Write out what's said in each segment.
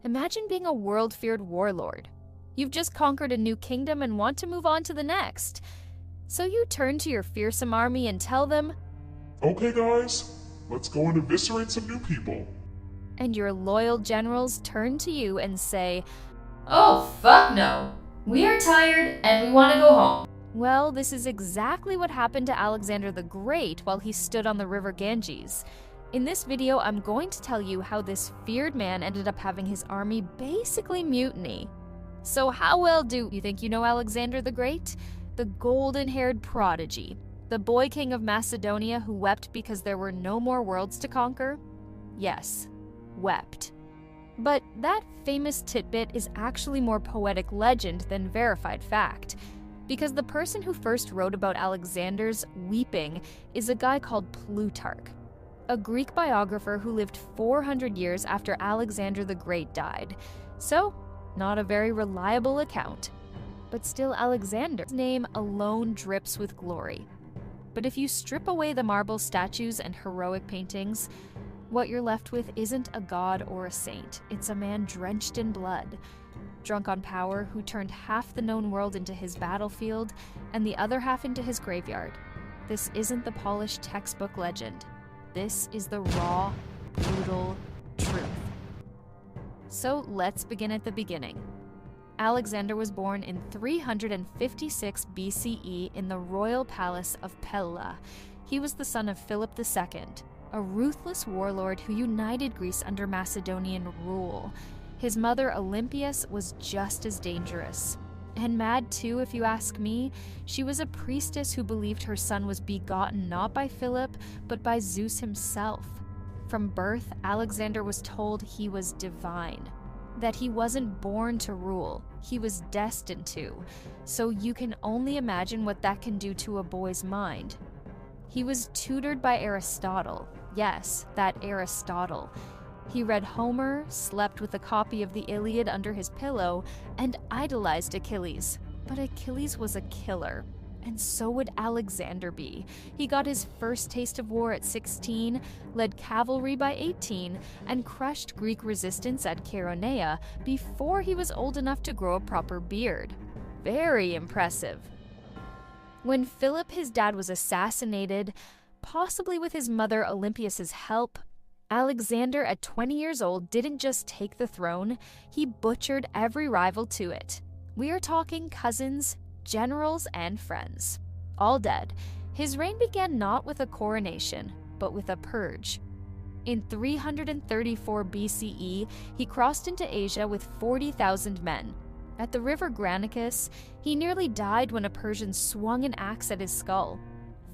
Imagine being a world-feared warlord. You've just conquered a new kingdom and want to move on to the next. So you turn to your fearsome army and tell them, "Okay guys, let's go and eviscerate some new people." and your loyal generals turn to you and say, "Oh, fuck no. We are tired and we want to go home." well, this is exactly what happened to Alexander the Great while he stood on the river Ganges. In this video, I'm going to tell you how this feared man ended up having his army basically mutiny. So how well do you think you know Alexander the Great? The golden-haired prodigy, the boy king of Macedonia who wept because there were no more worlds to conquer? Yes, wept. But that famous tidbit is actually more poetic legend than verified fact, because the person who first wrote about Alexander's weeping is a guy called Plutarch, a Greek biographer who lived 400 years after Alexander the Great died. So, not a very reliable account. But still, Alexander's name alone drips with glory. But if you strip away the marble statues and heroic paintings, what you're left with isn't a god or a saint. It's a man drenched in blood, drunk on power, who turned half the known world into his battlefield and the other half into his graveyard. This isn't the polished textbook legend. This is the raw, brutal truth. So let's begin at the beginning. Alexander was born in 356 BCE in the royal palace of Pella. He was the son of Philip II, a ruthless warlord who united Greece under Macedonian rule. His mother, Olympias, was just as dangerous. And mad too, if you ask me. She was a priestess who believed her son was begotten not by Philip, but by Zeus himself. From birth, Alexander was told he was divine, that he wasn't born to rule, he was destined to. So you can only imagine what that can do to a boy's mind. He was tutored by Aristotle. Yes, that Aristotle. He read Homer, slept with a copy of the Iliad under his pillow, and idolized Achilles. But Achilles was a killer, and so would Alexander be. He got his first taste of war at 16, led cavalry by 18, and crushed Greek resistance at Chaeronea before he was old enough to grow a proper beard. Very impressive. When Philip, his dad, was assassinated, possibly with his mother Olympias's help, Alexander, at 20 years old, didn't just take the throne, he butchered every rival to it. We are talking cousins, generals, and friends. All dead. His reign began not with a coronation, but with a purge. In 334 BCE, he crossed into Asia with 40,000 men. At the river Granicus, he nearly died when a Persian swung an axe at his skull.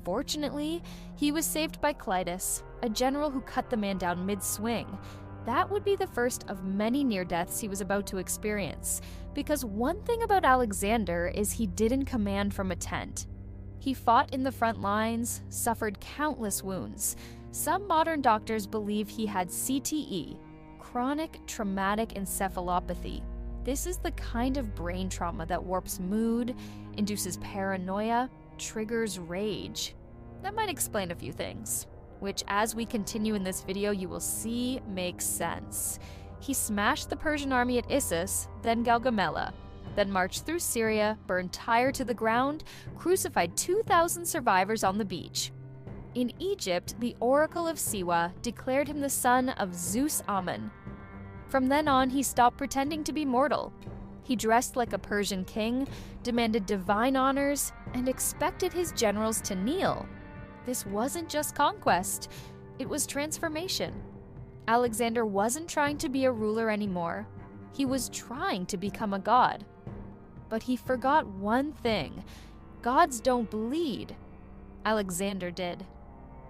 Fortunately, he was saved by Clitus, a general who cut the man down mid-swing. That would be the first of many near-deaths he was about to experience, because one thing about Alexander is he didn't command from a tent. He fought in the front lines, suffered countless wounds. Some modern doctors believe he had CTE, chronic traumatic encephalopathy. This is the kind of brain trauma that warps mood, induces paranoia, triggers rage. That might explain a few things, which as we continue in this video you will see makes sense. He smashed the Persian army at Issus, then Gaugamela, then marched through Syria, burned Tyre to the ground, crucified 2,000 survivors on the beach. In Egypt, the Oracle of Siwa declared him the son of Zeus Ammon. From then on, he stopped pretending to be mortal. He dressed like a Persian king, demanded divine honors, and expected his generals to kneel. This wasn't just conquest, it was transformation. Alexander wasn't trying to be a ruler anymore. He was trying to become a god. But he forgot one thing: gods don't bleed. Alexander did.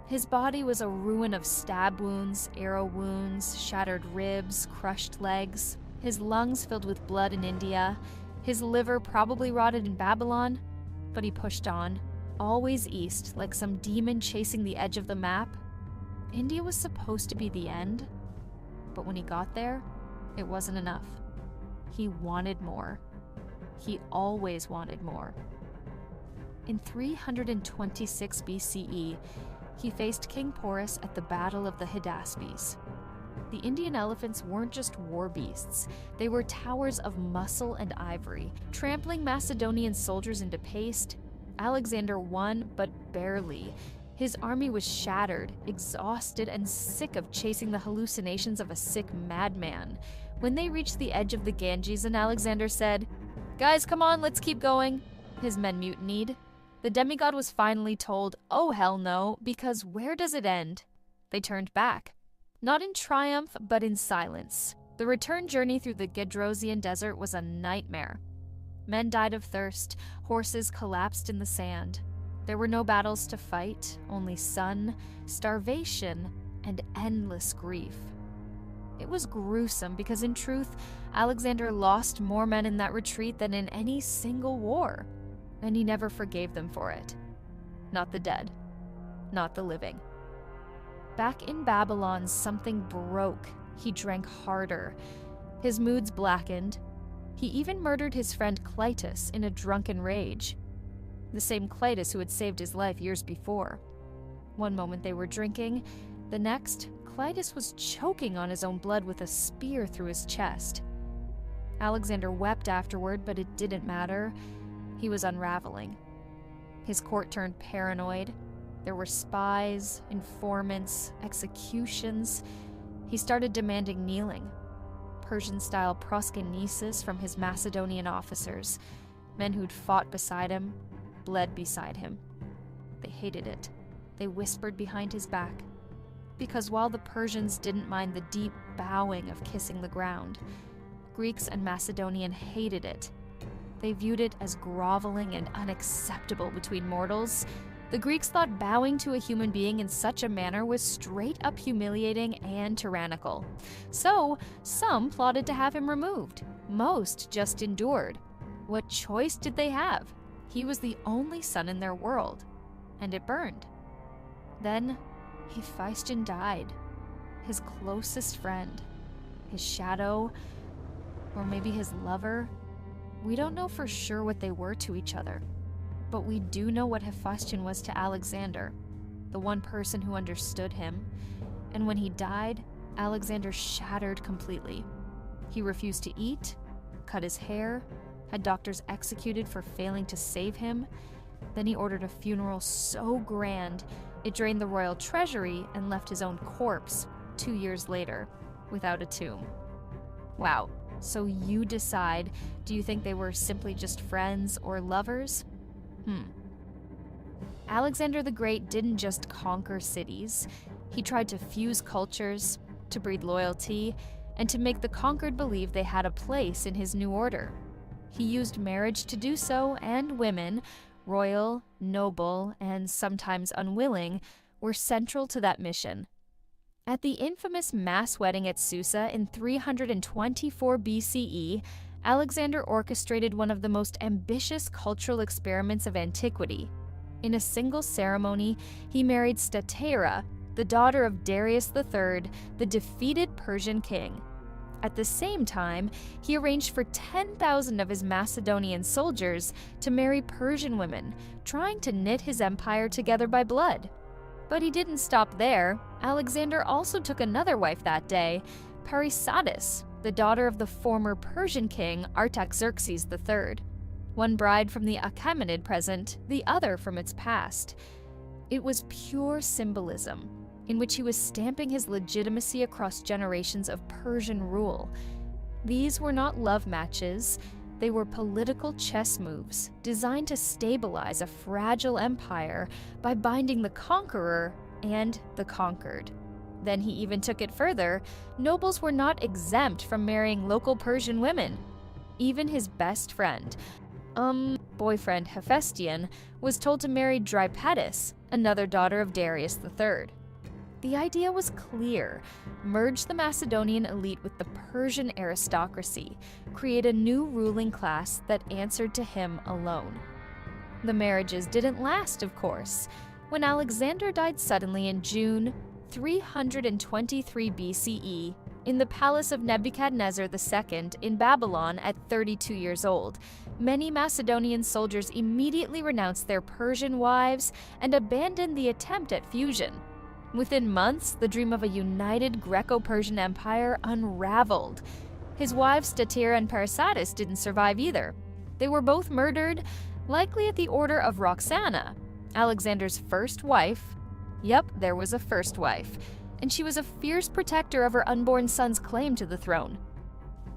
His body was a ruin of stab wounds, arrow wounds, shattered ribs, crushed legs, his lungs filled with blood in India, his liver probably rotted in Babylon, but he pushed on, always east, like some demon chasing the edge of the map. India was supposed to be the end, but when he got there, it wasn't enough. He wanted more. He always wanted more. In 326 BCE, he faced King Porus at the Battle of the Hydaspes. The Indian elephants weren't just war beasts. They were towers of muscle and ivory, trampling Macedonian soldiers into paste. Alexander won, but barely. His army was shattered, exhausted, and sick of chasing the hallucinations of a sick madman. When they reached the edge of the Ganges and Alexander said, "Guys, come on, let's keep going," his men mutinied. The demigod was finally told, "Oh hell no," because where does it end? They turned back. Not in triumph, but in silence. The return journey through the Gedrosian desert was a nightmare. Men died of thirst, horses collapsed in the sand. There were no battles to fight, only sun, starvation, and endless grief. It was gruesome because in truth, Alexander lost more men in that retreat than in any single war, and he never forgave them for it. Not the dead, not the living. Back in Babylon, something broke. He drank harder. His moods blackened. He even murdered his friend Clytus in a drunken rage. The same Clytus who had saved his life years before. One moment they were drinking, the next, Clytus was choking on his own blood with a spear through his chest. Alexander wept afterward, but it didn't matter. He was unraveling. His court turned paranoid. There were spies, informants, executions. He started demanding kneeling. Persian-style proskynesis from his Macedonian officers, men who'd fought beside him, bled beside him. They hated it. They whispered behind his back. Because while the Persians didn't mind the deep bowing of kissing the ground, Greeks and Macedonian hated it. They viewed it as groveling and unacceptable between mortals. The Greeks thought bowing to a human being in such a manner was straight up humiliating and tyrannical. So, some plotted to have him removed. Most just endured. What choice did they have? He was the only sun in their world, and it burned. Then, Hyphasis died. His closest friend. His shadow, or maybe his lover. We don't know for sure what they were to each other. But we do know what Hyphasis was to Alexander, the one person who understood him. And when he died, Alexander shattered completely. He refused to eat, cut his hair, had doctors executed for failing to save him. Then he ordered a funeral so grand, it drained the royal treasury and left his own corpse 2 years later, without a tomb. Wow, so you decide, do you think they were simply just friends or lovers? Alexander the Great didn't just conquer cities. He tried to fuse cultures, to breed loyalty, and to make the conquered believe they had a place in his new order. He used marriage to do so, and women, royal, noble, and sometimes unwilling, were central to that mission. At the infamous mass wedding at Susa in 324 BCE, Alexander orchestrated one of the most ambitious cultural experiments of antiquity. In a single ceremony, he married Stateira, the daughter of Darius III, the defeated Persian king. At the same time, he arranged for 10,000 of his Macedonian soldiers to marry Persian women, trying to knit his empire together by blood. But he didn't stop there. Alexander also took another wife that day, Persepolis, the daughter of the former Persian king Artaxerxes III. One bride from the Achaemenid present, the other from its past. It was pure symbolism, in which he was stamping his legitimacy across generations of Persian rule. These were not love matches, they were political chess moves designed to stabilize a fragile empire by binding the conqueror and the conquered. Then he even took it further. Nobles were not exempt from marrying local Persian women. Even his best friend, boyfriend Hephaestion, was told to marry Drypetis, another daughter of Darius III. The idea was clear: merge the Macedonian elite with the Persian aristocracy, create a new ruling class that answered to him alone. The marriages didn't last, of course. When Alexander died suddenly in June 323 BCE, in the palace of Nebuchadnezzar II in Babylon at 32 years old, many Macedonian soldiers immediately renounced their Persian wives and abandoned the attempt at fusion. Within months, the dream of a united Greco-Persian empire unraveled. His wives Tyre and Persepolis didn't survive either. They were both murdered, likely at the order of Roxana, Alexander's first wife. Yep, there was a first wife, and she was a fierce protector of her unborn son's claim to the throne.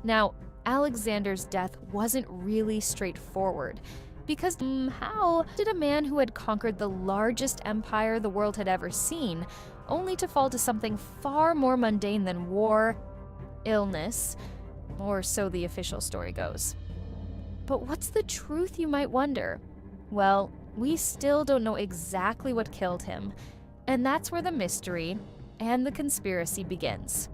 Now, Alexander's death wasn't really straightforward, because how did a man who had conquered the largest empire the world had ever seen, only to fall to something far more mundane than war, illness, or so the official story goes? But what's the truth, you might wonder? Well, we still don't know exactly what killed him, and that's where the mystery and the conspiracy begins.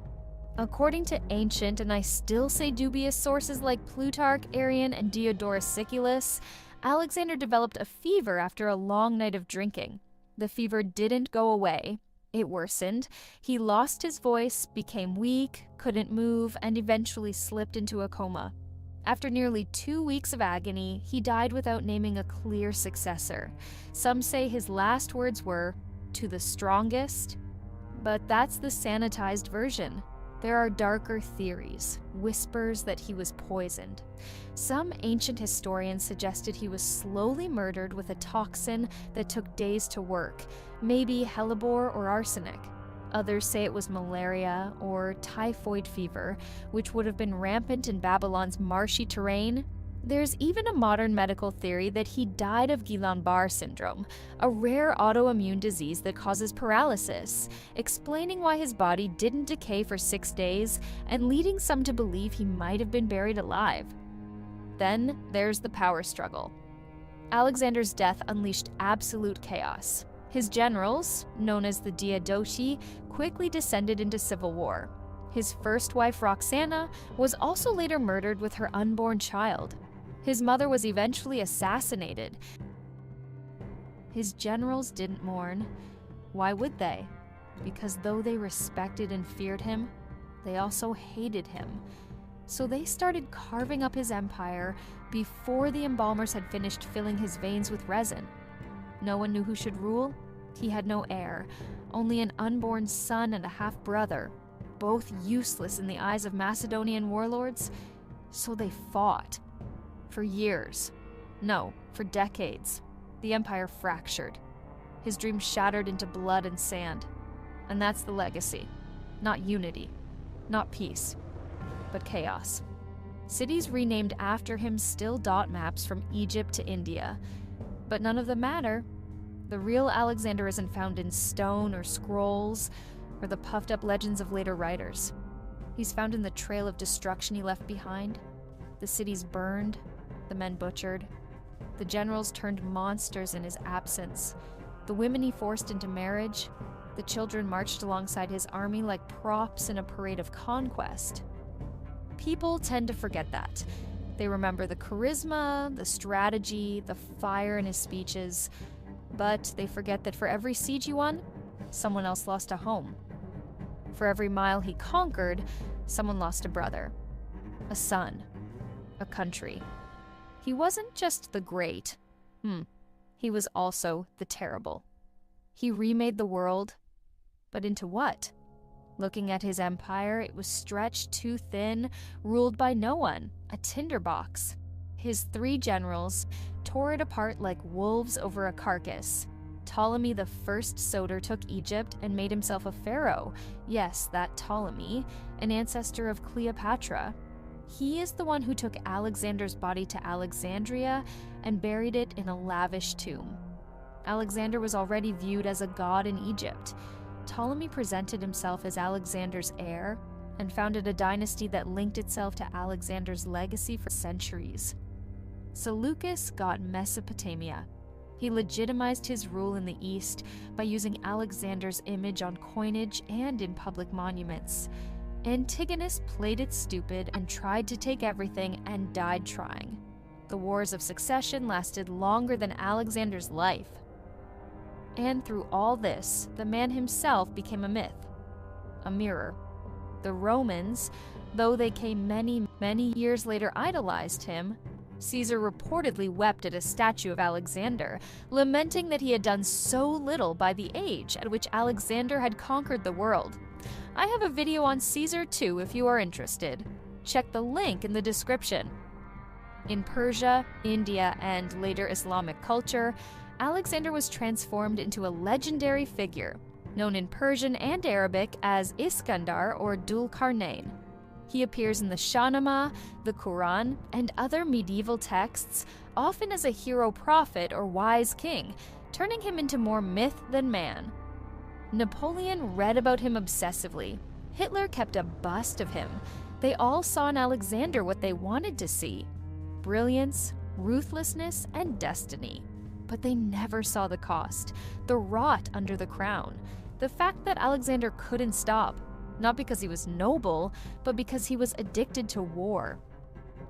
According to ancient, and I still say dubious, sources like Plutarch, Arrian, and Diodorus Siculus, Alexander developed a fever after a long night of drinking. The fever didn't go away. It worsened. He lost his voice, became weak, couldn't move, and eventually slipped into a coma. After nearly 2 weeks of agony, he died without naming a clear successor. Some say his last words were, "To the strongest," but that's the sanitized version. There are darker theories, whispers that he was poisoned. Some ancient historians suggested he was slowly murdered with a toxin that took days to work, maybe hellebore or arsenic. Others say it was malaria or typhoid fever, which would have been rampant in Babylon's marshy terrain. There's even a modern medical theory that he died of Guillain-Barré syndrome, a rare autoimmune disease that causes paralysis, explaining why his body didn't decay for 6 days and leading some to believe he might have been buried alive. Then there's the power struggle. Alexander's death unleashed absolute chaos. His generals, known as the Diadochi, quickly descended into civil war. His first wife, Roxana, was also later murdered with her unborn child. His mother was eventually assassinated. His generals didn't mourn. Why would they? Because though they respected and feared him, they also hated him. So they started carving up his empire before the embalmers had finished filling his veins with resin. No one knew who should rule. He had no heir, only an unborn son and a half-brother, both useless in the eyes of Macedonian warlords. So they fought. For years. No, for decades. The empire fractured. His dream shattered into blood and sand. And that's the legacy. Not unity. Not peace. But chaos. Cities renamed after him still dot maps from Egypt to India. But none of them matter. The real Alexander isn't found in stone or scrolls or the puffed-up legends of later writers. He's found in the trail of destruction he left behind. The cities burned, the men butchered. The generals turned monsters in his absence. The women he forced into marriage. The children marched alongside his army like props in a parade of conquest. People tend to forget that. They remember the charisma, the strategy, the fire in his speeches, but they forget that for every siege he won, someone else lost a home. For every mile he conquered, someone lost a brother, a son, a country. He wasn't just the great. He was also the terrible. He remade the world, but into what? Looking at his empire, it was stretched too thin, ruled by no one, a tinderbox. His 3 generals tore it apart like wolves over a carcass. Ptolemy the First Soter took Egypt and made himself a pharaoh. Yes, that Ptolemy, an ancestor of Cleopatra. He is the one who took Alexander's body to Alexandria and buried it in a lavish tomb. Alexander was already viewed as a god in Egypt. Ptolemy presented himself as Alexander's heir and founded a dynasty that linked itself to Alexander's legacy for centuries. Seleucus got Mesopotamia. He legitimized his rule in the East by using Alexander's image on coinage and in public monuments. Antigonus played it stupid and tried to take everything and died trying. The wars of succession lasted longer than Alexander's life. And through all this, the man himself became a myth, a mirror. The Romans, though they came many, many years later, idolized him, Caesar reportedly wept at a statue of Alexander, lamenting that he had done so little by the age at which Alexander had conquered the world. I have a video on Caesar too if you are interested. Check the link in the description. In Persia, India, and later Islamic culture, Alexander was transformed into a legendary figure, known in Persian and Arabic as Iskandar or Dul Qarnayn. He appears in the Shahnameh, the Quran, and other medieval texts, often as a hero prophet or wise king, turning him into more myth than man. Napoleon read about him obsessively. Hitler kept a bust of him. They all saw in Alexander what they wanted to see: brilliance, ruthlessness, and destiny. But they never saw the cost, the rot under the crown, the fact that Alexander couldn't stop, not because he was noble, but because he was addicted to war.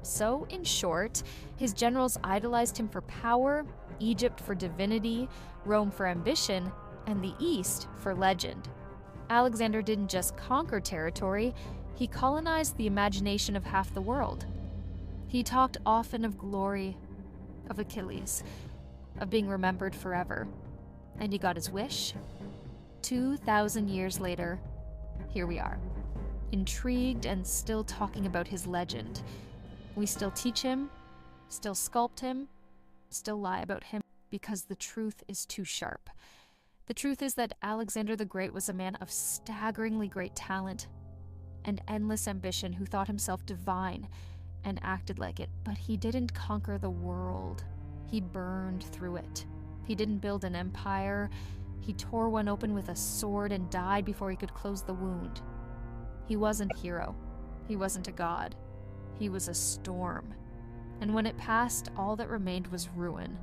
So, in short, his generals idolized him for power, Egypt for divinity, Rome for ambition, and the East for legend. Alexander didn't just conquer territory, he colonized the imagination of half the world. He talked often of glory, of Achilles, of being remembered forever. And he got his wish. 2,000 years later, here we are, intrigued and still talking about his legend. We still teach him, still sculpt him, still lie about him, because the truth is too sharp. The truth is that Alexander the Great was a man of staggeringly great talent and endless ambition who thought himself divine and acted like it, but he didn't conquer the world. He burned through it. He didn't build an empire. He tore one open with a sword and died before he could close the wound. He wasn't a hero. He wasn't a god. He was a storm. And when it passed, all that remained was ruin.